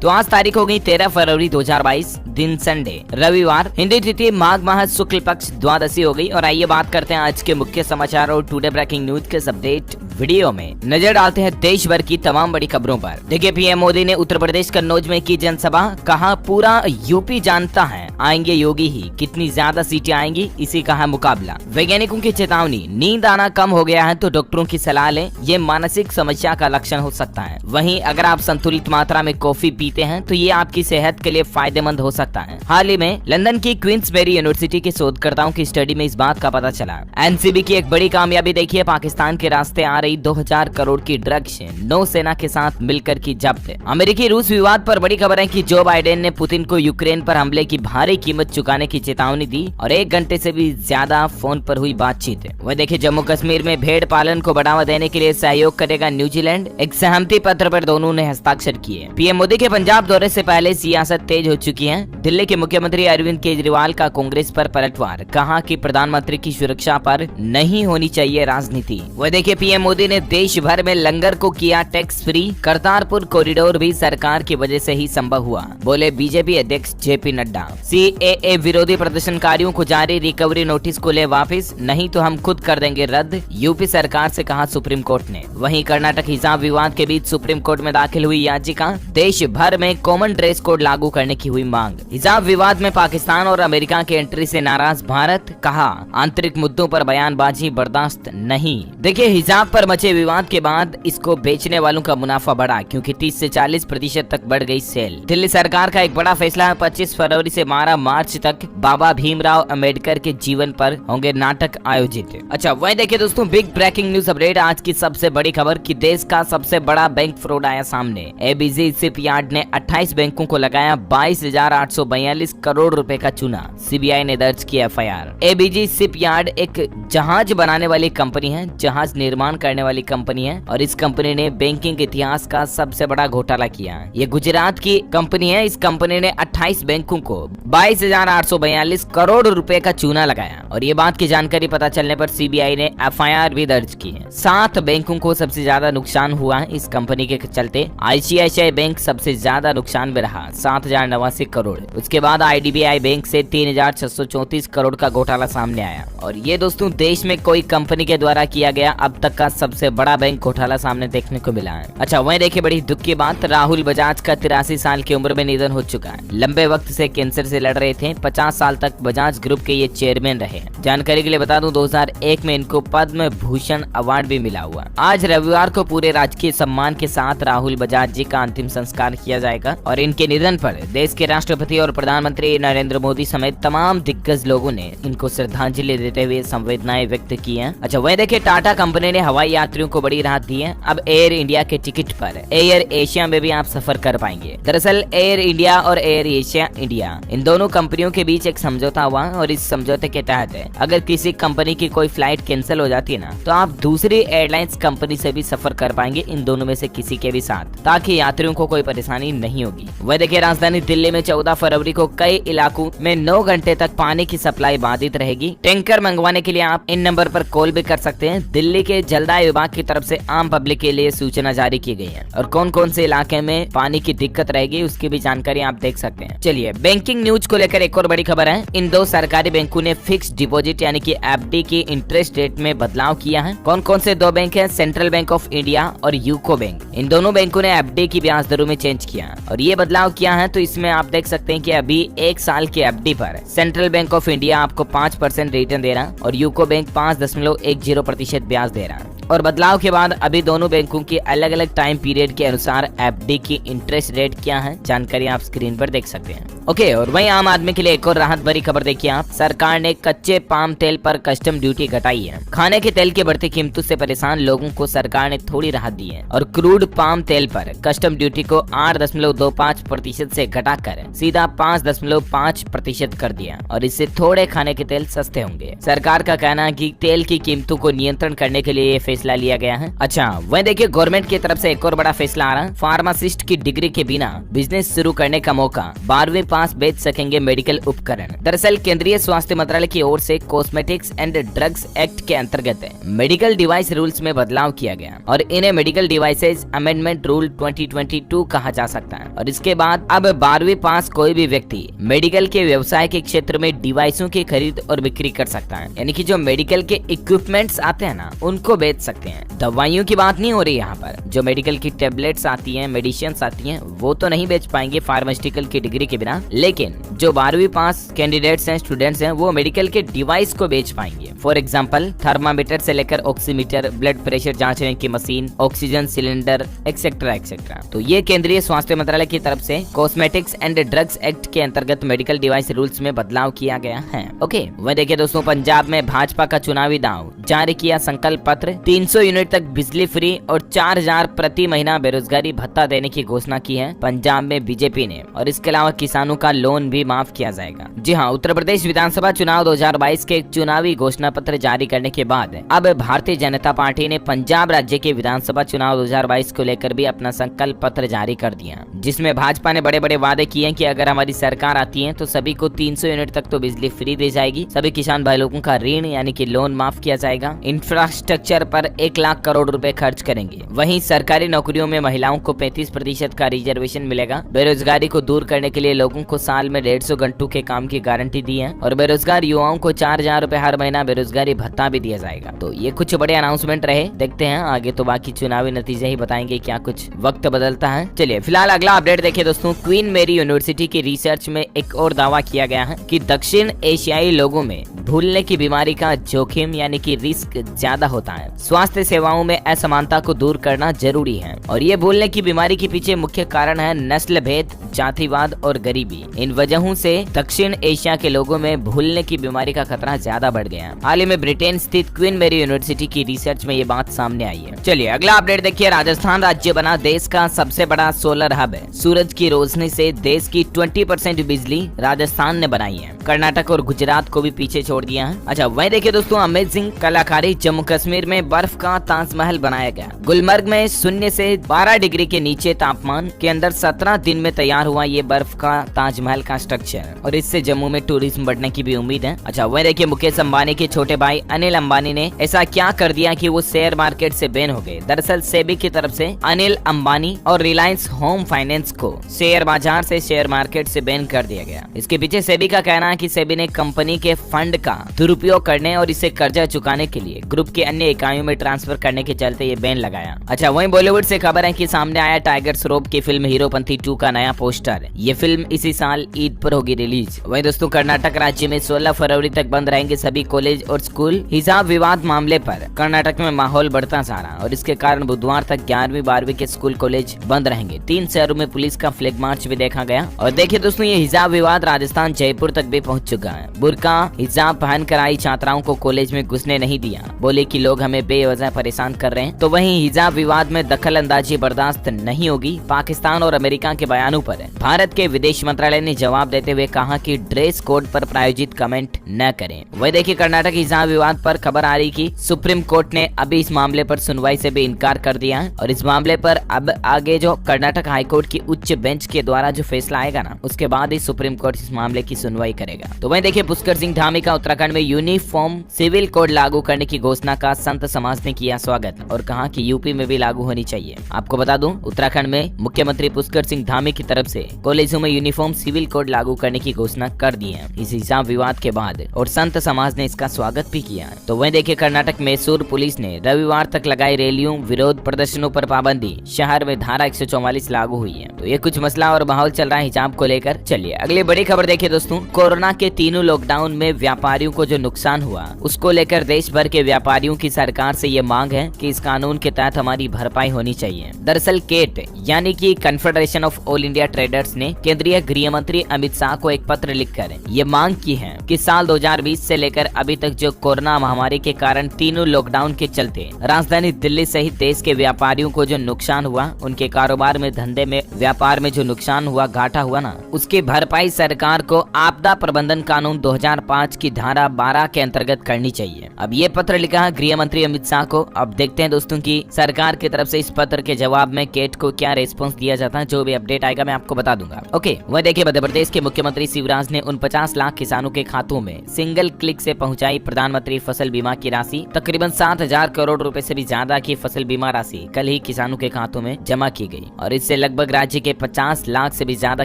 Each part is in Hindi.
तो आज तारीख हो गई 13 फरवरी 2022, दिन संडे रविवार, हिंदी तिथि माघ माह शुक्ल पक्ष द्वादशी हो गई। और आइए बात करते हैं आज के मुख्य समाचार और टुडे ब्रेकिंग न्यूज के अपडेट वीडियो में नजर डालते हैं देश भर की तमाम बड़ी खबरों पर। देखिए, पीएम मोदी ने उत्तर प्रदेश कन्नौज में की जनसभा, कहा पूरा यूपी जानता है आएंगे योगी ही, कितनी ज्यादा सीटें आएंगी इसी का है मुकाबला। वैज्ञानिकों की चेतावनी, नींद आना कम हो गया है तो डॉक्टरों की सलाह लें, ये मानसिक समस्या का लक्षण हो सकता है। वहीं अगर आप संतुलित मात्रा में कॉफी पीते हैं तो ये आपकी सेहत के लिए फायदेमंद हो सकता है। हाल ही में लंदन की क्वींसबेरी यूनिवर्सिटी के शोधकर्ताओं की स्टडी में इस बात का पता चला। एनसीबी की एक बड़ी कामयाबी देखिए, पाकिस्तान के रास्ते आ रही 2000 करोड़ की ड्रग्स नौसेना के साथ मिलकर की जब्त। अमेरिकी रूस विवाद पर बड़ी खबर है कि जो बाइडेन ने पुतिन को यूक्रेन पर हमले की भारी कीमत चुकाने की चेतावनी दी और 1 घंटे से भी ज्यादा फोन पर हुई बातचीत। वह देखिए, जम्मू कश्मीर में भेड़ पालन को बढ़ावा देने के लिए सहयोग करेगा न्यूजीलैंड, एक सहमति पत्र पर दोनों ने हस्ताक्षर किए। पीएम मोदी के पंजाब दौरे से पहले सियासत तेज हो चुकी है। दिल्ली के मुख्यमंत्री अरविंद केजरीवाल का कांग्रेस पर पलटवार, कहा कि प्रधानमंत्री की सुरक्षा पर नहीं होनी चाहिए राजनीति। वह देखिए, पीएम मोदी ने देश भर में लंगर को किया टैक्स फ्री, करतारपुर कॉरिडोर भी सरकार की वजह से ही संभव हुआ, बोले बीजेपी अध्यक्ष जेपी नड्डा। सीएए विरोधी प्रदर्शनकारियों को जारी रिकवरी नोटिस को ले वापस, नहीं तो हम खुद कर देंगे रद्द, यूपी सरकार से कहा सुप्रीम कोर्ट ने। वहीं कर्नाटक हिजाब विवाद के बीच सुप्रीम कोर्ट में दाखिल हुई याचिका, देश भर में कॉमन ड्रेस कोड लागू करने की हुई मांग। हिजाब विवाद में पाकिस्तान और अमेरिका की एंट्री से नाराज भारत, कहा आंतरिक मुद्दों पर बयानबाजी बर्दाश्त नहीं। देखिए, हिजाब पर मचे विवाद के बाद इसको बेचने वालों का मुनाफा बढ़ा, क्योंकि 30 से 40% तक बढ़ गई सेल। दिल्ली सरकार का एक बड़ा फैसला है, 25 फरवरी से 12 मार्च तक बाबा भीमराव अंबेडकर के जीवन पर होंगे नाटक आयोजित। अच्छा, वही देखिए दोस्तों, बिग ब्रेकिंग न्यूज अपडेट, आज की सबसे बड़ी खबर कि देश का सबसे बड़ा बैंक फ्रॉड आया सामने। एबीजी शिपयार्ड ने 28 बैंकों को लगाया 22,842 करोड़ रुपए का चूना, सीबीआई ने दर्ज किया एफआईआर। एबीजी शिपयार्ड एक जहाज बनाने वाली कंपनी है, जहाज निर्माण करने वाली कंपनी है, और इस कंपनी ने बैंकिंग इतिहास का सबसे बड़ा घोटाला किया। ये गुजरात की कंपनी है। इस कंपनी ने 28 बैंकों को 22,842 करोड़ रुपए का चूना लगाया, और ये बात की जानकारी पता चलने पर सीबीआई ने एफआईआर भी दर्ज की है। 7 बैंकों को सबसे ज्यादा नुकसान हुआ है इस कंपनी के चलते। आईसीआईसीआई बैंक सबसे ज्यादा नुकसान में रहा, 7,089 करोड़। उसके बाद आईडीबीआई बैंक से 3,634 करोड़ का घोटाला सामने आया। और ये दोस्तों देश में कोई कंपनी के द्वारा किया गया अब तक का सबसे बड़ा बैंक घोटाला सामने देखने को मिला है। अच्छा, वहीं देखिए बड़ी दुख की बात, राहुल बजाज का 83 साल की उम्र में निधन हो चुका है। लंबे वक्त से कैंसर से लड़ रहे थे। 50 साल तक बजाज ग्रुप के ये चेयरमैन रहे। जानकारी के लिए बता दूं, 2001 में इनको पद्म भूषण अवार्ड भी मिला हुआ। आज रविवार को पूरे राजकीय सम्मान के साथ राहुल बजाज जी का अंतिम संस्कार किया जाएगा, और इनके निधन पर देश के राष्ट्रपति और प्रधानमंत्री नरेंद्र मोदी समेत तमाम दिग्गज लोगों ने इनको श्रद्धांजलि देते हुए संवेदनाएं व्यक्त की हैं। अच्छा, वही देखिए, टाटा कंपनी ने हवाई यात्रियों को बड़ी राहत दी है। अब एयर इंडिया के टिकट पर एयर एशिया में भी आप सफर कर पाएंगे। दरअसल एयर इंडिया और एयर एशिया इंडिया, इन दोनों कंपनियों के बीच एक समझौता हुआ, और इस समझौते के तहत अगर किसी कंपनी की कोई फ्लाइट कैंसिल हो जाती है ना, तो आप दूसरी एयरलाइंस कंपनी से भी सफर कर पाएंगे, इन दोनों में से किसी के भी साथ, ताकि यात्रियों को कोई परेशानी नहीं होगी। वह देखिए, राजधानी दिल्ली में 14 फरवरी को कई इलाकों में 9 घंटे तक पानी की सप्लाई बाधित रहेगी। टैंकर मंगवाने के लिए आप इन नंबर पर कॉल भी कर सकते हैं। दिल्ली के जलदाय विभाग की तरफ से आम पब्लिक के लिए सूचना जारी की गई है, और कौन कौन से इलाके में पानी की दिक्कत रहेगी उसकी भी जानकारी आप देख सकते हैं। चलिए, बैंकिंग न्यूज को लेकर एक और बड़ी खबर है। इन 2 सरकारी बैंकों ने फिक्स डिपॉजिट यानी कि एफडी की इंटरेस्ट रेट में बदलाव किया है। कौन कौन से 2 बैंक हैं? सेंट्रल बैंक ऑफ इंडिया और यूको बैंक। इन दोनों बैंकों ने एफडी की ब्याज दरों में चेंज किया, और ये बदलाव किया है। तो इसमें आप देख सकते हैं कि अभी 1 साल की एफडी पर सेंट्रल बैंक ऑफ इंडिया आपको 5% रिटर्न दे रहा, और यूको बैंक 5.10% ब्याज दे रहा। और बदलाव के बाद अभी दोनों बैंकों की अलग अलग टाइम पीरियड के अनुसार एफडी की इंटरेस्ट रेट क्या है, जानकारी आप स्क्रीन पर देख सकते हैं। ओके, और वहीं आम आदमी के लिए एक और राहत भरी खबर देखिए आप। सरकार ने कच्चे पाम तेल पर कस्टम ड्यूटी घटाई है। खाने के तेल की बढ़ती कीमतों से परेशान लोगों को सरकार ने थोड़ी राहत दी है, और क्रूड पाम तेल पर कस्टम ड्यूटी को 8.25% से घटाकर सीधा 5.5% कर दिया, और इससे थोड़े खाने के तेल सस्ते होंगे। सरकार का कहना है कि तेल की कीमतों को नियंत्रण करने के लिए ये फैसला लिया गया है। अच्छा, वह देखिए, गवर्नमेंट की तरफ से एक और बड़ा फैसला आ रहा है। फार्मासिस्ट की डिग्री के बिना बिजनेस शुरू करने का मौका 12वीं पास बेच सकेंगे मेडिकल उपकरण। दरअसल केंद्रीय स्वास्थ्य मंत्रालय की ओर से कॉस्मेटिक्स एंड ड्रग्स एक्ट के अंतर्गत मेडिकल डिवाइस रूल्स में बदलाव किया गया और इन्हें मेडिकल डिवाइसेज अमेंडमेंट रूल 2022 कहा जा सकता है। और इसके बाद अब 12वीं पास कोई भी व्यक्ति मेडिकल के व्यवसाय के क्षेत्र में डिवाइसों की खरीद और बिक्री कर सकता है, यानी कि जो मेडिकल के इक्विपमेंट्स आते हैं ना, उनको बेच सकते हैं। दवाइयों की बात नहीं हो रही यहाँ पर। जो मेडिकल की टेबलेट्स आती हैं, मेडिसिन आती हैं, वो तो नहीं बेच पाएंगे फार्मास्यूटिकल की डिग्री के बिना, लेकिन जो 12वीं पास कैंडिडेट्स हैं, स्टूडेंट्स हैं, वो मेडिकल के डिवाइस को बेच पाएंगे। फॉर एग्जाम्पल थर्मामीटर से लेकर ऑक्सीमीटर, ब्लड प्रेशर जांचने की machine, oxygen cylinder, etcetera etcetera. तो ये केंद्रीय स्वास्थ्य मंत्रालय की तरफ से कॉस्मेटिक्स एंड ड्रग्स एक्ट के अंतर्गत मेडिकल डिवाइस रूल्स में बदलाव किया गया है। ओके, वह देखिए दोस्तों, पंजाब में भाजपा का चुनावी दांव, जारी किया संकल्प पत्र, 300 यूनिट तक बिजली फ्री और 4000 प्रति महीना बेरोजगारी भत्ता देने की घोषणा की है पंजाब में बीजेपी ने। और इसके अलावा किसानों का लोन भी माफ किया जाएगा। जी हाँ, उत्तर प्रदेश विधानसभा चुनाव 2022 के चुनावी घोषणा पत्र जारी करने के बाद अब भारतीय जनता पार्टी ने पंजाब राज्य के विधानसभा चुनाव 2022 को लेकर भी अपना संकल्प पत्र जारी कर दिया, जिसमें भाजपा ने बड़े बड़े वादे किए कि अगर हमारी सरकार आती है तो सभी को 300 यूनिट तक तो बिजली फ्री दी जाएगी, सभी किसान भाई लोगों का ऋण यानी कि लोन माफ किया जाएगा, इंफ्रास्ट्रक्चर पर 1 लाख करोड़ रुपए खर्च करेंगे। वहीं सरकारी नौकरियों में महिलाओं को 35% का रिजर्वेशन मिलेगा। बेरोजगारी को दूर करने के लिए लोगों को साल में 150 घंटों के काम की गारंटी दी है और बेरोजगार युवाओं को 4000 रुपए हर महीना बेरोजगारी भत्ता भी दिया जाएगा। तो ये कुछ बड़े अनाउंसमेंट रहे, देखते हैं आगे तो बाकी चुनावी नतीजे ही बताएंगे क्या कुछ वक्त बदलता है। चलिए फिलहाल अगला अपडेट देखिए दोस्तों, क्वीन मेरी यूनिवर्सिटी की रिसर्च में एक और दावा किया गया है कि दक्षिण एशियाई लोगों में भूलने की बीमारी का जोखिम यानी कि रिस्क ज्यादा होता है। स्वास्थ्य सेवाओं में असमानता को दूर करना जरूरी है और ये भूलने की बीमारी के पीछे मुख्य कारण है नस्ल भेद, जातिवाद और गरीबी। इन वजहों से दक्षिण एशिया के लोगों में भूलने की बीमारी का खतरा ज्यादा बढ़ गया। हाल ही में ब्रिटेन स्थित क्वीन मेरी यूनिवर्सिटी की रिसर्च में ये बात सामने आई है। चलिए अगला अपडेट देखिए, राजस्थान राज्य बना देश का सबसे बड़ा सोलर हब है। सूरज की रोशनी से देश की 20% बिजली राजस्थान ने बनाई है। कर्नाटक और गुजरात को भी पीछे छोड़ दिया है। अच्छा वहीं देखिए दोस्तों, अमेजिंग कलाकारी, जम्मू कश्मीर में बर्फ का ताजमहल बनाया गया। गुलमर्ग में 0 से 12 डिग्री के नीचे तापमान के अंदर 17 दिन में तैयार हुआ ये बर्फ का ताजमहल का स्ट्रक्चर और इससे जम्मू में टूरिज्म बढ़ने की भी उम्मीद है। अच्छा वहीं देखिए, मुकेश अंबानी के छोटे भाई अनिल अंबानी ने ऐसा क्या कर दिया कि वो शेयर मार्केट से बैन हो गए। दरअसल सेबी की तरफ से अनिल अंबानी और रिलायंस होम फाइनेंस को शेयर बाजार से शेयर मार्केट से बैन कर दिया गया। इसके पीछे सेबी का कहना है कि सेबी ने कंपनी के फंड का दुरुपयोग करने और इसे कर्जा चुकाने के लिए ग्रुप के अन्य इकाइयों में ट्रांसफर करने के चलते ये बैन लगाया। अच्छा वहीं बॉलीवुड से खबर है कि सामने आया टाइगर श्रॉफ की फिल्म हीरोपंती 2 का नया पोस्टर। ये फिल्म इसी साल ईद पर होगी रिलीज। वहीं दोस्तों, कर्नाटक राज्य में 16 फरवरी तक बंद रहेंगे सभी कॉलेज और स्कूल। हिजाब विवाद मामले पर कर्नाटक में माहौल बढ़ता जा रहा और इसके कारण बुधवार तक 11वीं 12वीं के स्कूल कॉलेज बंद रहेंगे। 3 शहरों में पुलिस का फ्लैग मार्च भी देखा गया। और देखिए दोस्तों, ये हिजाब विवाद राजस्थान जयपुर तक भी पहुंच चुका है। बुर्का हिजाब पहन कर आई छात्राओं को कॉलेज में घुसने नहीं दिया, बोले कि लोग हमें बेवजह परेशान कर रहे हैं। तो वहीं हिजाब विवाद में दखल अंदाजी बर्दाश्त नहीं होगी। पाकिस्तान और अमेरिका के बयानों पर भारत के विदेश मंत्रालय ने जवाब देते हुए कहा कि ड्रेस कोड पर प्रायोजित कमेंट न करें। वही देखिए, कर्नाटक हिजाब विवाद पर खबर आ रही कि सुप्रीम कोर्ट ने अभी इस मामले पर सुनवाई से भी इनकार कर दिया है और इस मामले पर अब आगे जो कर्नाटक हाईकोर्ट की उच्च बेंच के द्वारा जो फैसला आएगा ना, उसके बाद ही सुप्रीम कोर्ट इस मामले की सुनवाई करेगा। तो वहीं देखिए, पुष्कर सिंह धामी का उत्तराखंड में यूनिफॉर्म सिविल कोड लागू करने की घोषणा का संत समाज ने किया स्वागत और कहा कि यूपी में भी लागू होनी चाहिए। आपको बता दूं, उत्तराखंड में मुख्यमंत्री पुष्कर सिंह धामी की तरफ से कॉलेजों में यूनिफॉर्म सिविल कोड लागू करने की घोषणा कर दी है इस हिजाब विवाद के बाद और संत समाज ने इसका स्वागत भी किया। तो वहीं देखिए, कर्नाटक मैसूर पुलिस ने रविवार तक लगाई रैलियों, विरोध प्रदर्शनों पर पाबंदी। शहर में धारा 144 लागू हुई है। तो ये कुछ मसला और माहौल चल रहा है हिजाब को लेकर। चलिए अगली बड़ी खबर देखिए दोस्तों, कोरोना के तीनों लॉकडाउन में व्यापारियों को जो नुकसान हुआ उसको लेकर देश भर के व्यापारियों की सरकार से ये मांग है कि इस कानून के तहत हमारी भरपाई होनी चाहिए। दरअसल केट यानी कि confederation of all India traders ने केंद्रीय गृह मंत्री अमित शाह को एक पत्र लिखकर ये मांग की है कि साल 2020 से लेकर अभी तक जो कोरोना महामारी के कारण तीनों लॉकडाउन के चलते राजधानी दिल्ली सहित देश के व्यापारियों को जो नुकसान हुआ, उनके कारोबार में, धंधे में, व्यापार में जो नुकसान हुआ, घाटा हुआ ना, उसकी भरपाई सरकार को आपदा प्रबंधन कानून 2005 की धारा 12 के अंतर्गत करनी चाहिए। अब ये पत्र लिखा है गृह मंत्री अमित शाह को। अब देखते हैं दोस्तों की सरकार की तरफ से इस पत्र के जवाब में कैट को क्या रेस्पॉन्स दिया जाता है। जो भी अपडेट आएगा मैं आपको बता दूंगा। ओके, वह देखिए मध्य प्रदेश के मुख्यमंत्री शिवराज ने उन 50 लाख किसानों के खातों में सिंगल क्लिक से पहुंचाई प्रधानमंत्री फसल बीमा की राशि। तकरीबन 7,000 करोड़ रुपए से भी ज्यादा की फसल बीमा राशि कल ही किसानों के खातों में जमा की गई और इससे लगभग राज्य के 50 लाख से भी ज्यादा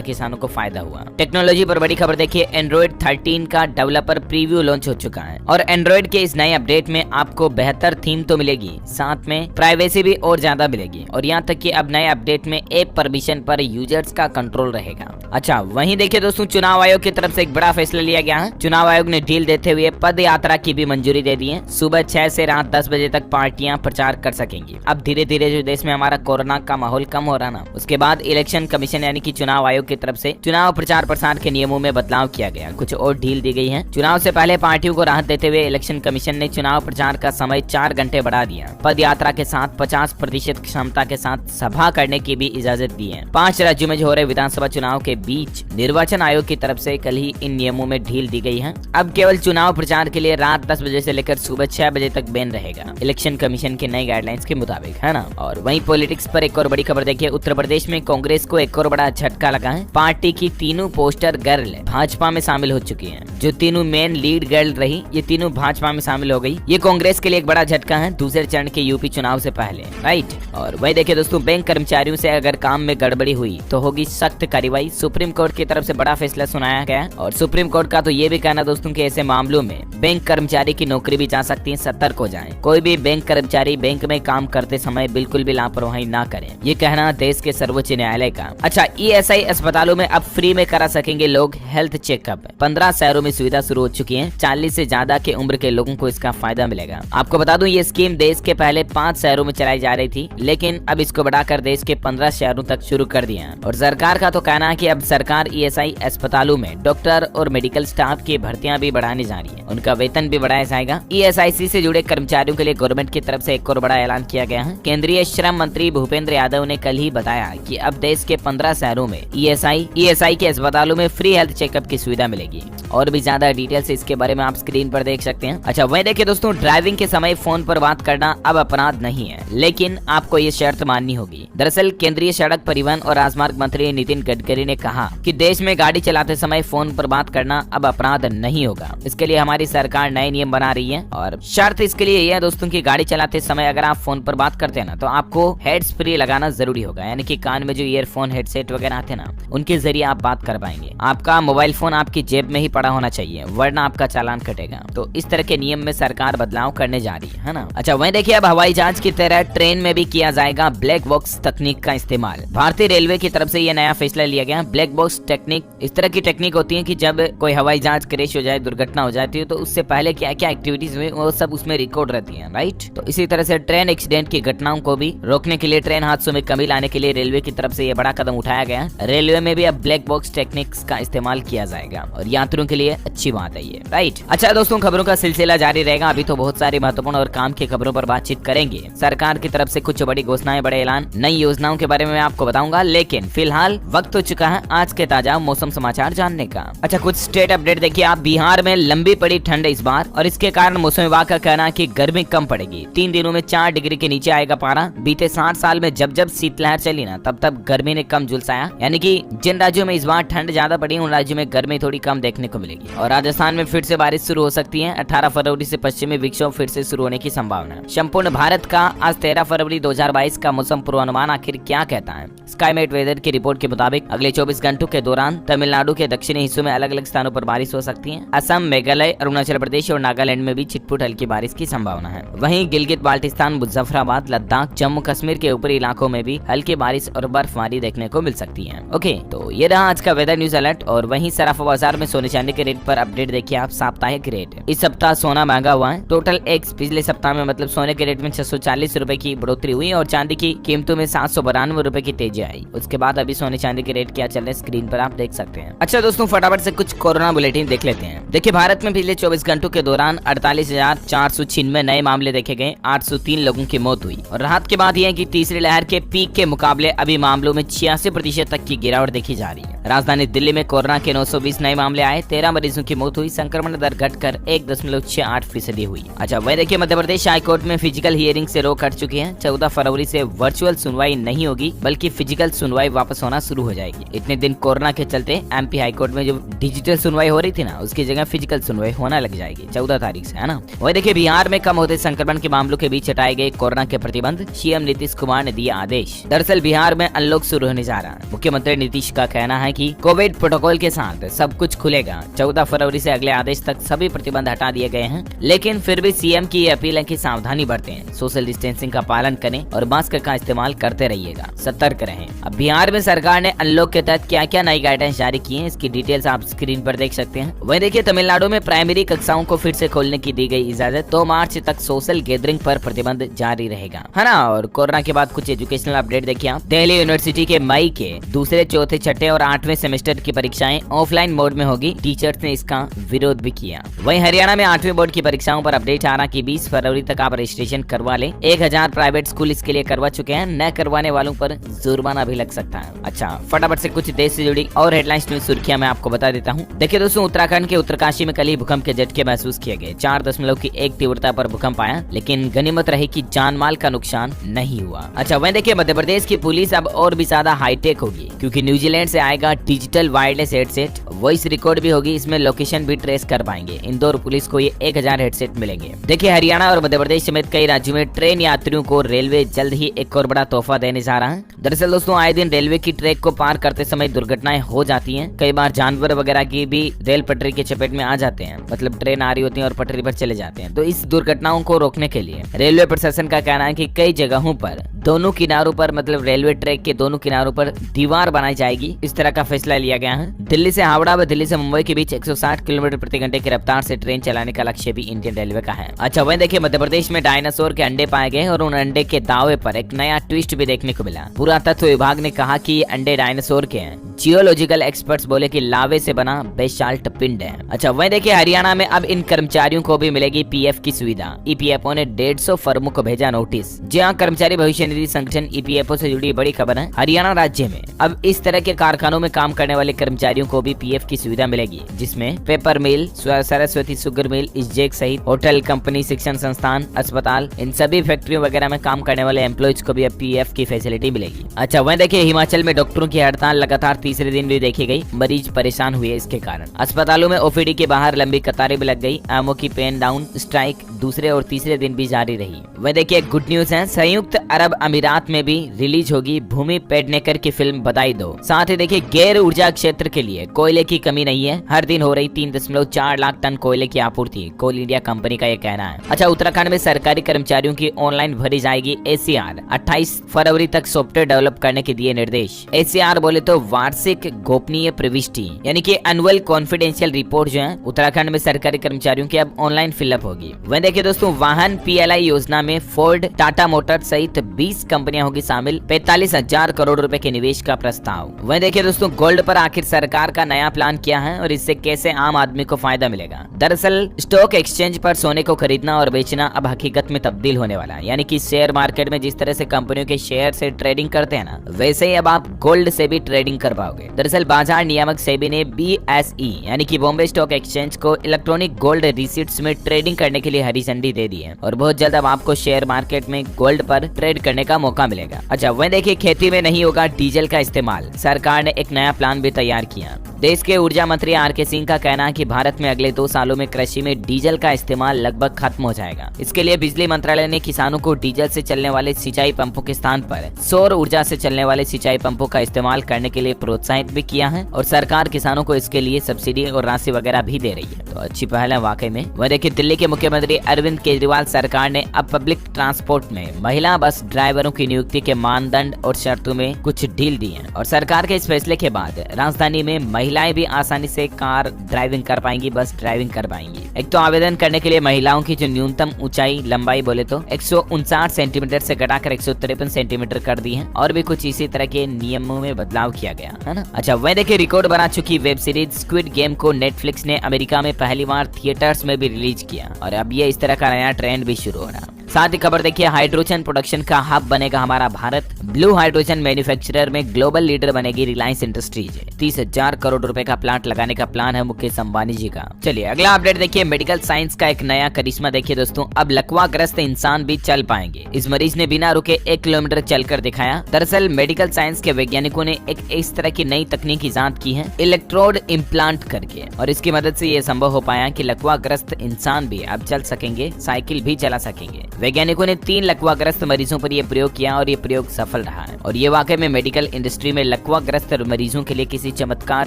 किसानों को फायदा हुआ। टेक्नोलॉजी पर बड़ी खबर देखिए, एंड्रॉइड 13 का डेवलपर प्रीव्यू लॉन्च हो चुका है और एंड्रॉइड के इस नए अपडेट में आपको बेहतर थीम तो मिलेगी, साथ में प्राइवेसी भी और ज्यादा मिलेगी और यहाँ तक कि अब नए अपडेट में ऐप परमिशन पर यूजर्स का कंट्रोल रहेगा। अच्छा, वहीं देखिए दोस्तों, चुनाव आयोग की तरफ से एक बड़ा फैसला लिया गया है। चुनाव आयोग ने ढील देते हुए पद यात्रा की भी मंजूरी दे दी है। सुबह 6 से रात 10 बजे तक पार्टियां प्रचार कर सकेंगी। अब धीरे धीरे जो देश में हमारा कोरोना का माहौल कम हो रहा ना, उसके बाद इलेक्शन कमीशन यानी कि चुनाव आयोग की तरफ से चुनाव प्रचार प्रसार के नियमों में बदलाव किया गया, कुछ और ढील दी गई है। चुनाव से पहले पार्टियों को राहत देते हुए इलेक्शन कमीशन ने चुनाव प्रचार का समय 4 घंटे बढ़ा दिया। पद यात्रा के साथ 50% क्षमता के साथ सभा करने की भी इजाजत दी है। 5 राज्यों में हो रहे विधानसभा चुनाव के बीच निर्वाचन आयोग की तरफ से कल ही इन नियमों में ढील दी गई है। अब केवल चुनाव प्रचार के लिए रात 10 बजे से लेकर सुबह 6 बजे तक बैन रहेगा, इलेक्शन कमीशन के नए गाइडलाइंस के मुताबिक, है ना। और वहीं पॉलिटिक्स पर एक और बड़ी खबर देखिए, उत्तर प्रदेश में कांग्रेस को एक और बड़ा झटका लगा है। पार्टी की तीनों पोस्टर गर्ल भाजपा में शामिल हो चुकी हैं। जो तीनों मेन लीड गर्ल रही, ये तीनों भाजपा में शामिल हो गई। ये कांग्रेस के लिए एक बड़ा झटका है दूसरे चरण के यूपी चुनाव से पहले, राइट। और वही देखिए दोस्तों, बैंक कर्मचारियों से अगर काम में गड़बड़ी हुई तो होगी सख्त कार्रवाई। सुप्रीम कोर्ट की तरफ से बड़ा फैसला सुनाया गया और सुप्रीम कोर्ट का तो ये भी कहना दोस्तों कि ऐसे मामलों में बैंक कर्मचारी की नौकरी भी जा सकती है, सतर्क हो जाएं। कोई भी बैंक कर्मचारी बैंक में काम करते समय बिल्कुल भी लापरवाही ना करें, ये कहना देश के सर्वोच्च न्यायालय का। अच्छा, ईएसआई अस्पतालों में अब फ्री में करा सकेंगे लोग हेल्थ चेकअप। 15 शहरों में सुविधा शुरू हो चुकी है। 40 से ज्यादा के उम्र के लोगों को इसका फायदा मिलेगा। आपको बता दूं, ये स्कीम देश के पहले 5 शहरों में चलाई जा रही थी, लेकिन अब इसको बढ़ाकर देश के 15 शहरों तक शुरू कर दिया है। और सरकार का तो कहना है कि अब सरकार ईएसआई अस्पतालों में डॉक्टर और मेडिकल स्टाफ की भर्तियां भी बढ़ाने जा रही है, उनका वेतन भी बढ़ाया जाएगा। ईएसआईसी से जुड़े कर्मचारियों के लिए गवर्नमेंट की तरफ से एक और बड़ा ऐलान किया गया है। केंद्रीय श्रम मंत्री भूपेंद्र यादव ने कल ही बताया कि अब देश के 15 शहरों में ईएसआई के अस्पतालों में फ्री हेल्थ चेकअप की सुविधा मिलेगी। और भी ज्यादा डिटेल से इसके बारे में आप स्क्रीन पर देख सकते हैं। अच्छा, वही देखिए दोस्तों, ड्राइविंग के समय फोन पर बात करना अब अपराध नहीं है, लेकिन आपको ये शर्त माननी होगी। दरअसल केंद्रीय सड़क परिवहन और राजमार्ग मंत्री नितिन गडकरी ने कहा कि देश में गाड़ी चलाते समय फोन पर बात करना अब अपराध नहीं होगा। इसके लिए हमारी सरकार नए नियम बना रही है और शर्त इसके लिए यह है दोस्तों कि गाड़ी चलाते समय अगर आप फोन पर बात करते हैं ना, तो आपको हेड्स फ्री लगाना जरूरी होगा, यानी कि कान में जो ईयरफोन हेडसेट वगैरह आते हैं ना, उनके जरिए आप बात कर पाएंगे। आपका मोबाइल फोन आपकी जेब में ही पड़ा होना चाहिए, वरना आपका चालान कटेगा। तो इस तरह के नियम में सरकार बदलाव करने जा रही है ना। अच्छा, वहीं देखिए, अब हवाई जहाज की तरह ट्रेन में भी किया जाएगा ब्लैक बॉक्स तकनीक का इस्तेमाल। भारतीय रेलवे की तरफ से यह नया फैसला लिया गया। ब्लैक बॉक्स टेक्निक इस तरह की टेक्निक होती है कि जब कोई हवाई जहाज क्रैश हो जाए, दुर्घटना हो जाती है, तो उससे पहले क्या क्या एक्टिविटीज हुई वो सब उसमें रिकॉर्ड रहती है, राइट। तो इसी तरह से ट्रेन एक्सीडेंट की घटनाओं को भी रोकने के लिए, ट्रेन हादसों में कमी लाने के लिए रेलवे की तरफ से ये बड़ा कदम उठाया गया। रेलवे में भी अब ब्लैक बॉक्स टेक्निक्स का इस्तेमाल किया जाएगा और यात्रियों के लिए अच्छी बात है ये, राइट। अच्छा दोस्तों, खबरों का सिलसिला जारी रहेगा। अभी तो बहुत सारी महत्वपूर्ण और काम की खबरों पर बातचीत करेंगे। सरकार की तरफ से कुछ बड़ी घोषणाएं, बड़े ऐलान, नई योजनाओं के बारे में मैं आपको बताऊंगा, लेकिन फिलहाल वक्त हो चुका है आज के ताजा मौसम समाचार जानने का। अच्छा, कुछ स्टेट अपडेट देखिए आप। बिहार में लंबी पड़ी ठंड इस बार और इसके कारण मौसम विभाग का कहना है कि गर्मी कम पड़ेगी। 3 दिनों में 4 डिग्री के नीचे आएगा पारा। बीते 60 साल में जब जब शीतलहर चली ना, तब तब गर्मी ने कम झुलसाया, यानी कि जिन राज्यों में इस बार ठंड ज्यादा पड़ी, उन राज्यों में गर्मी थोड़ी कम देखने को मिलेगी। और राजस्थान में फिर से बारिश शुरू हो सकती है। 18 फरवरी से पश्चिमी विक्षोभ फिर से शुरू होने की संभावना है। संपूर्ण भारत का आज 13 फरवरी 2022 का मौसम पूर्वानुमान आखिर क्या कहता है? स्काईमेट वेदर की रिपोर्ट के मुताबिक अगले 24 घंटों के दौरान तमिलनाडु के दक्षिणी हिस्सों में अलग अलग स्थानों पर बारिश हो सकती है। असम, मेघालय, अरुणाचल प्रदेश और नागालैंड में भी छिटपुट हल्की बारिश की संभावना है। वहीं गिलगित बाल्टिस्तान, मुजफ्फराबाद, लद्दाख, जम्मू कश्मीर के ऊपरी इलाकों में भी हल्की बारिश और बर्फबारी देखने को मिल सकती है। ओके, तो ये रहा आज का वेदर न्यूज अलर्ट। और वहीं सराफा बाजार में सोने चांदी के रेट पर अपडेट देखिए आप। साप्ताहिक रेट, इस सप्ताह सोना महंगा हुआ है। टोटल एक्स पिछले सप्ताह में मतलब सोने के रेट में 640 रुपए की बढ़ोतरी हुई और चांदी की कीमतों में 792 रुपए की तेजी आई। उसके बाद अभी सोने चांदी के रेट क्या चल चल रहे हैं, स्क्रीन पर आप देख सकते हैं। अच्छा दोस्तों, फटाफट से कुछ कोरोना बुलेटिन देख लेते हैं। देखिए, भारत में पिछले 24 घंटों के दौरान 48,496 नए मामले देखे गए, 803 लोगों की मौत हुई। और राहत की बात यह है कि तीसरी लहर के पीक के मुकाबले अभी मामलों में 86% तक की गिरावट देखी जा रही है। राजधानी दिल्ली में कोरोना के 920 नए मामले आए, 13 मरीजों की मौत हुई, संक्रमण दर घटकर 1.68% हुई। अच्छा, वह देखिए मध्य प्रदेश हाईकोर्ट में फिजिकल हियरिंग से रोक हट चुकी है। 14 फरवरी से वर्चुअल सुनवाई नहीं होगी, बल्कि फिजिकल सुनवाई वापस होना शुरू हो जाएगी। इतने दिन कोरोना के चलते एमपी हाईकोर्ट में जो डिजिटल सुनवाई हो रही थी ना, उसकी जगह फिजिकल सुनवाई होने लग जाएगी 14 तारीख से, है ना। वही देखिए, बिहार में कम होते संक्रमण के मामलों के बीच हटाए गए कोरोना के प्रतिबंध, सीएम नीतीश कुमार ने दिया आदेश। दरअसल बिहार में अनलॉक शुरू होने जा रहा है। मुख्यमंत्री नीतीश का कहना है कि कोविड प्रोटोकॉल के साथ सब कुछ खुलेगा। 14 फरवरी से अगले आदेश तक सभी प्रतिबंध हटा दिए गए हैं, लेकिन फिर भी सीएम की अपील है कि सावधानी बरतें, सोशल डिस्टेंसिंग का पालन करें और मास्क का इस्तेमाल करते रहिएगा, सतर्क रहें। अब बिहार में सरकार ने अनलॉक के तहत क्या क्या नई गाइडेंस जारी की हैं, इसकी डिटेल्स आप स्क्रीन पर देख सकते हैं। वहीं देखिए, तमिलनाडु में प्राइमरी कक्षाओं को फिर से खोलने की दी गई इजाजत। 2 मार्च तक सोशल गैदरिंग पर प्रतिबंध जारी रहेगा, है ना। और कोरोना के बाद कुछ एजुकेशनल अपडेट देखिए आप। दिल्ली यूनिवर्सिटी के मई के दूसरे, चौथे, छठे और 8वें सेमेस्टर की परीक्षाएं ऑफलाइन मोड में होगी। टीचर्स ने इसका विरोध भी किया। वहीं हरियाणा में 8वीं बोर्ड की परीक्षाओं पर अपडेट आ रहा कि 20 फरवरी तक आप रजिस्ट्रेशन करवा लें। 1000 प्राइवेट स्कूल इसके लिए करवा चुके हैं, न करवाने वालों पर जुर्माना भी लग सकता है। अच्छा, फटाफट से कुछ देश से जुड़ी और हेडलाइंस न्यूज सुर्खियां मैं आपको बता देता हूं। देखिए दोस्तों, उत्तराखंड के उत्तरकाशी में कल ही भूकंप के झटके महसूस किए गए। 4.1 तीव्रता पर भूकंप आया, लेकिन गनीमत रही कि जान माल का नुकसान नहीं हुआ। अच्छा, वहीं देखिए, मध्य प्रदेश की पुलिस अब और भी ज्यादा हाईटेक होगी, क्योंकि न्यूजीलैंड से आएगा digital wireless headset. Voice record भी होगी, इसमें लोकेशन भी ट्रेस कर पाएंगे। इंदौर पुलिस को ये 1000 हेडसेट मिलेंगे। देखिए, हरियाणा और मध्य प्रदेश समेत कई राज्यों में ट्रेन यात्रियों को रेलवे जल्द ही एक और बड़ा तोहफा देने जा रहा है। दरअसल दोस्तों, आए दिन रेलवे की ट्रैक को पार करते समय दुर्घटनाएं हो जाती हैं। कई बार जानवर वगैरह की भी रेल पटरी के चपेट में आ जाते हैं, मतलब ट्रेन आ रही होती है और पटरी पर चले जाते हैं। तो इस दुर्घटनाओं को रोकने के लिए रेलवे प्रशासन का कहना है कि कई जगहों पर दोनों किनारों पर, मतलब रेलवे ट्रैक के दोनों किनारों पर दीवार बनाई जाएगी। इस तरह का फैसला लिया गया है। दिल्ली से हावड़ा व दिल्ली से मुंबई के बीच 160 किलोमीटर प्रति घंटे की रफ्तार से ट्रेन चलाने का लक्ष्य भी इंडियन रेलवे का है। अच्छा, वहीं देखिए, मध्य प्रदेश में डायनासोर के अंडे पाए गए और उन अंडे के दावे पर एक नया ट्विस्ट भी देखने को मिला। पुरातत्व विभाग ने कहा कि ये अंडे डायनासोर के हैं। जियोलॉजिकल एक्सपर्ट्स बोले कि लावे से बना बेसाल्ट पिंड है। अच्छा, वहीं देखिए, हरियाणा में अब इन कर्मचारियों को भी मिलेगी पीएफ की सुविधा। ईपीएफओ ने 150 फर्मों को भेजा नोटिस। जी हाँ, कर्मचारी भविष्य निधि संगठन ईपीएफओ से जुड़ी बड़ी खबर है। हरियाणा राज्य में अब इस तरह के कारखानों में काम करने वाले कर्मचारियों को भी पीएफ की सुविधा मिलेगी, जिसमें पेपर मिल, सरस्वती शुगर मिल, इस्जेक सहित होटल, कंपनी, शिक्षण संस्थान, अस्पताल, इन सभी फैक्ट्रियों वगैरह में काम करने वाले एम्प्लॉइज को भी अब पीएफ की फैसिलिटी मिलेगी। अच्छा, वहीं देखिए, हिमाचल में डॉक्टरों की हड़ताल लगातार तीसरे दिन भी देखी गई। मरीज परेशान हुए इसके कारण। अस्पतालों में ओपीडी के बाहर लंबी कतारें भी लग गई। एमओ की पेन डाउन स्ट्राइक दूसरे और तीसरे दिन भी जारी रही। वह देखिए, गुड न्यूज है, संयुक्त अरब अमीरात में भी रिलीज होगी भूमि पेडनेकर की फिल्म बधाई दो। साथ ही देखिए, गैर ऊर्जा क्षेत्र के लिए कोयले की कमी नहीं है। हर दिन हो रही 3.4 लाख टन कोयले की आपूर्ति, कोल इंडिया कंपनी का ये कहना है। अच्छा, उत्तराखंड में सरकारी कर्मचारियों की ऑनलाइन भरी जाएगी एसीआर। 28 फरवरी तक सॉफ्टवेयर डेवलप करने के दिए निर्देश। एसीआर बोले तो वार्षिक गोपनीय प्रविष्टि, यानी कि एनुअल कॉन्फिडेंशियल रिपोर्ट जो है, उत्तराखंड में सरकारी कर्मचारियों की अब ऑनलाइन फिलअप होगी। वह देखिए दोस्तों, वाहन पीएलआई योजना में फोर्ड, टाटा मोटर सहित 20 कंपनियां होगी शामिल। 45,000 करोड़ रुपए के निवेश का प्रस्ताव। वह देखिए दोस्तों, गोल्ड पर आखिर सरकार का नया प्लान क्या है और इससे कैसे आम आदमी को फायदा मिलेगा। दरअसल स्टॉक एक्सचेंज पर सोने को खरीदना और बेचना अब हकीकत में तब्दील होने वाला है। यानी कि शेयर मार्केट में जिस तरह से कंपनियों के शेयर से ट्रेडिंग करते हैं ना, वैसे ही अब आप गोल्ड से भी ट्रेडिंग कर पाओगे। दरअसल बाजार नियामक सेबी ने BSE यानी कि बॉम्बे स्टॉक एक्सचेंज को इलेक्ट्रॉनिक गोल्ड रिसीट्स में ट्रेडिंग करने के लिए हरी झंडी दे दी है और बहुत जल्द अब आपको शेयर मार्केट में गोल्ड पर ट्रेड करने का मौका मिलेगा। अच्छा, वह देखिए, खेती में नहीं होगा डीजल का इस्तेमाल। सरकार ने एक नया प्लान भी तैयार किया। देश के ऊर्जा मंत्री आर.के. सिंह का कहना है कि भारत में अगले 2 सालों में कृषि में डीजल का इस्तेमाल लगभग खत्म हो जाएगा। इसके लिए बिजली मंत्रालय ने किसानों को डीजल से चलने वाले सिंचाई पंपों के स्थान पर सौर ऊर्जा से चलने वाले सिंचाई पंपों का इस्तेमाल करने के लिए प्रोत्साहित भी किया है और सरकार किसानों को इसके लिए सब्सिडी और राशि वगैरह भी दे रही है। तो अच्छी पहल है वाकई में। वह देखिए, दिल्ली के मुख्यमंत्री अरविंद केजरीवाल सरकार ने अब पब्लिक ट्रांसपोर्ट में महिला बस ड्राइवरों की नियुक्ति के मानदंड और शर्तों में कुछ ढील दी है और सरकार के इस फैसले के बाद राजधानी में महिलाएं भी आसानी से कार ड्राइविंग कर पाएंगी, बस ड्राइविंग कर पाएंगी। एक तो आवेदन करने के लिए महिलाओं की जो न्यूनतम ऊंचाई लंबाई बोले तो 159 सेंटीमीटर से घटाकर 153 सेंटीमीटर कर दी है, और भी कुछ इसी तरह के नियमों में बदलाव किया गया है ना। अच्छा, वह देखिए रिकॉर्ड बना चुकी वेब सीरीज स्क्विड गेम को नेटफ्लिक्स ने अमेरिका में पहली बार थिएटर्स में भी रिलीज किया, और अब ये इस तरह का नया ट्रेंड भी शुरू हो रहा। साथ ही खबर देखिए, हाइड्रोजन प्रोडक्शन का हब बनेगा हमारा भारत। ब्लू हाइड्रोजन मैन्युफैक्चरर में ग्लोबल लीडर बनेगी रिलायंस इंडस्ट्रीज। 30,000 करोड़ रुपए का प्लांट लगाने का प्लान है मुकेश अंबानी जी का। चलिए अगला अपडेट देखिए, मेडिकल साइंस का एक नया करिश्मा देखिए दोस्तों, अब लकवाग्रस्त इंसान भी चल पाएंगे। इस मरीज ने बिना रुके 1 किलोमीटर चलकर दिखाया। दरअसल मेडिकल साइंस के वैज्ञानिकों ने एक इस तरह की नई तकनीक ईजाद की है, इलेक्ट्रोड इम्प्लांट करके, और इसकी मदद से ये संभव हो पाया कि लकवाग्रस्त इंसान भी अब चल सकेंगे, साइकिल भी चला सकेंगे। वैज्ञानिकों ने 3 लकवाग्रस्त मरीजों पर यह प्रयोग किया और ये प्रयोग सफल रहा है, और ये वाकई में मेडिकल इंडस्ट्री में लकवाग्रस्त मरीजों के लिए किसी चमत्कार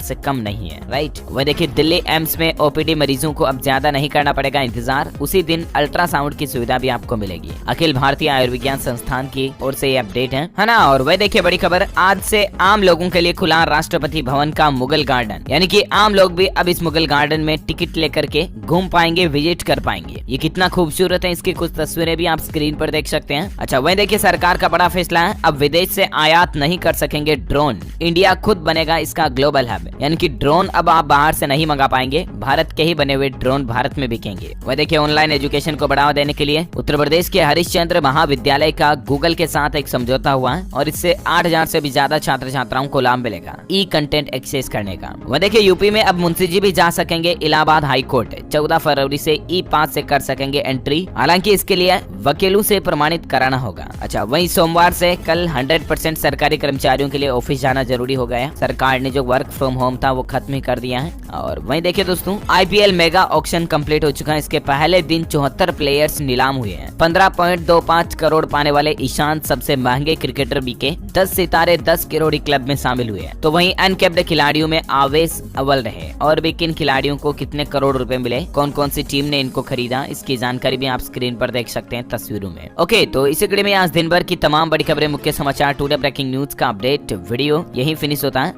से कम नहीं है, राइट। वह देखिए दिल्ली एम्स में ओपीडी मरीजों को अब ज्यादा नहीं करना पड़ेगा इंतजार, उसी दिन अल्ट्रासाउंड की सुविधा भी आपको मिलेगी। अखिल भारतीय आयुर्विज्ञान संस्थान की ओर से ये अपडेट है ना। और वह देखिए बड़ी खबर, आज से आम लोगों के लिए खुला राष्ट्रपति भवन का मुगल गार्डन, यानी कि आम लोग भी अब इस मुगल गार्डन में टिकट लेकर के घूम पाएंगे, विजिट कर पाएंगे। ये कितना खूबसूरत है, इसकी कुछ तस्वीरें भी आप स्क्रीन पर देख सकते हैं। अच्छा, वही देखिए सरकार का बड़ा फैसला है, अब विदेश से आयात नहीं कर सकेंगे ड्रोन, इंडिया खुद बनेगा इसका ग्लोबल हब, यानी कि ड्रोन अब आप बाहर से नहीं मंगा पाएंगे, भारत के ही बने हुए ड्रोन भारत में बिकेंगे। वह देखिए ऑनलाइन एजुकेशन को बढ़ावा देने के लिए उत्तर प्रदेश के हरिश्चंद्र महाविद्यालय का गूगल के साथ एक समझौता हुआ है, और इससे 8,000 से भी ज्यादा छात्र छात्राओं को लाभ मिलेगा ई कंटेंट एक्सेस करने का। वह देखिए यूपी में अब मुंशी जी भी जा सकेंगे इलाहाबाद हाई कोर्ट, 14 फरवरी से ई-पास से कर सकेंगे एंट्री, हालांकि इसके लिए वकीलों से प्रमाणित कराना होगा। अच्छा, वहीं सोमवार से कल 100% सरकारी कर्मचारियों के लिए ऑफिस जाना जरूरी हो गया। सरकार ने जो वर्क फ्रॉम होम था वो खत्म ही कर दिया है। और वहीं देखिए दोस्तों, आईपीएल मेगा ऑक्शन कंप्लीट हो चुका है। इसके पहले दिन 74 प्लेयर्स नीलाम हुए हैं। 15.25 करोड़ पाने वाले ईशांत सबसे महंगे क्रिकेटर बिके। 10 सितारे 10 करोड़ क्लब में शामिल हुए हैं। तो वहीं अनकैप्ड खिलाड़ियों में आवेश अव्वल रहे। और भी किन खिलाड़ियों को कितने करोड़ रुपए मिले, कौन कौन सी टीम ने इनको खरीदा, इसकी जानकारी भी आप स्क्रीन पर देख सकते हैं तस्वीरों में। ओके, तो इसी कड़ी में आज दिन भर की तमाम बड़ी खबरें, मुख्य समाचार, टुडे ब्रेकिंग न्यूज का अपडेट वीडियो यही फिनिश होता है।